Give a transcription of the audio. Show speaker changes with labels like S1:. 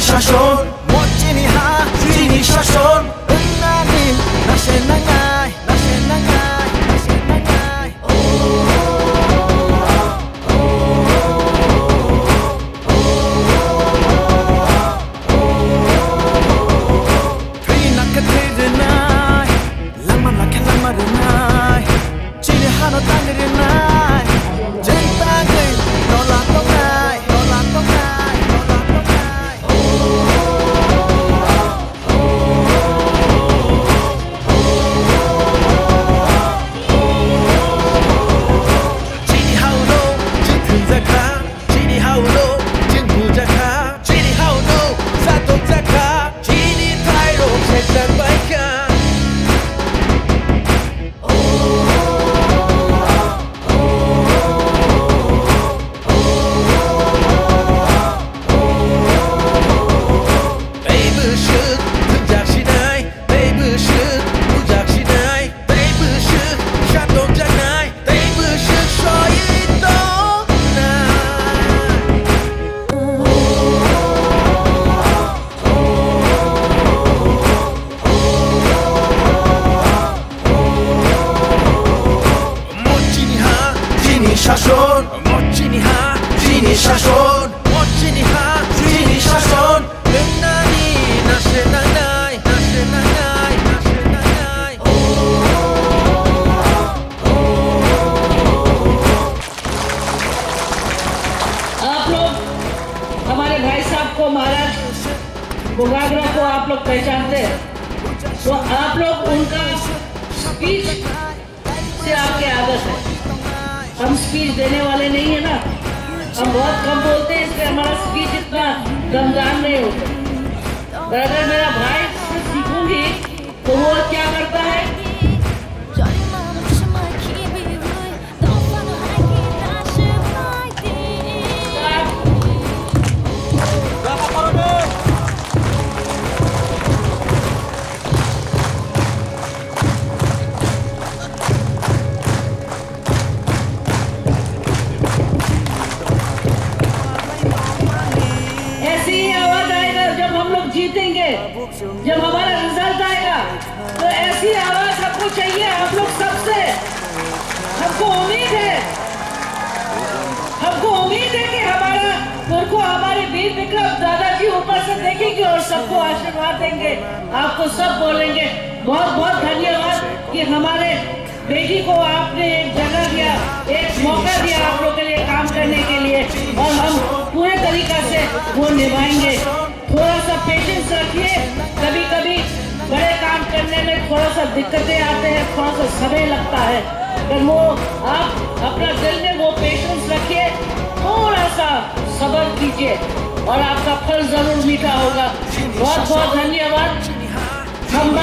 S1: শাসন 멋지니 하 지니 শাসন 은나니 나시 나가이 나시 나가이 나시 나가이 Pretty like a pretty night 랑만 like a 랑만 night 지니 하나 땅들이 night 젠땅을 놀라 똥나이 놀라 똥나이 놀라 똥나이 지니 하우노 진큰자카 지니 하우노 진부자카 지니 하우노 사동자카 지니 타이로 색상바이카 শাসন 멋지니 하 지니 শাসন 멋지니 하 지니 শাসন 은나니 나시 나가이 나시 나가이 나시 나가이
S2: आप लोग हमारे भाई साहब को महाराज बुगागरा को आप लोग पहचानते हैं तो आप लोग उनका स्पीच से आपके आदत है हम स्पीच देने वाले नहीं है ना हम बहुत कम बोलते हैं इसलिए हमारा स्पीच इतना दमदार नहीं होता पर अगर मेरा भाई से सीखूंगी तो वो क्या करता है जीतेंगे जब हमारा रिजल्ट आएगा तो ऐसी आवाज सबको चाहिए हम लोग सबसे हमको उम्मीद है कि हमारा उनको हमारे वीर विक्रम दादाजी ऊपर से देखेंगे और सबको आशीर्वाद देंगे आपको सब बोलेंगे बहुत बहुत धन्यवाद कि हमारे बेटी को आपने एक जगह दिया एक मौका दिया आप लोग के लिए काम करने के लिए और हम पूरे तरीका से वो निभाएंगे थोड़ा सा पेशेंस रखिए कभी कभी बड़े काम करने में थोड़ा सा दिक्कतें आते हैं थोड़ा सा समय लगता है पर वो आप अपना दिल में वो पेशेंस रखिए थोड़ा सा सब्र कीजिए और आपका फल जरूर मीठा होगा बहुत बहुत धन्यवाद हम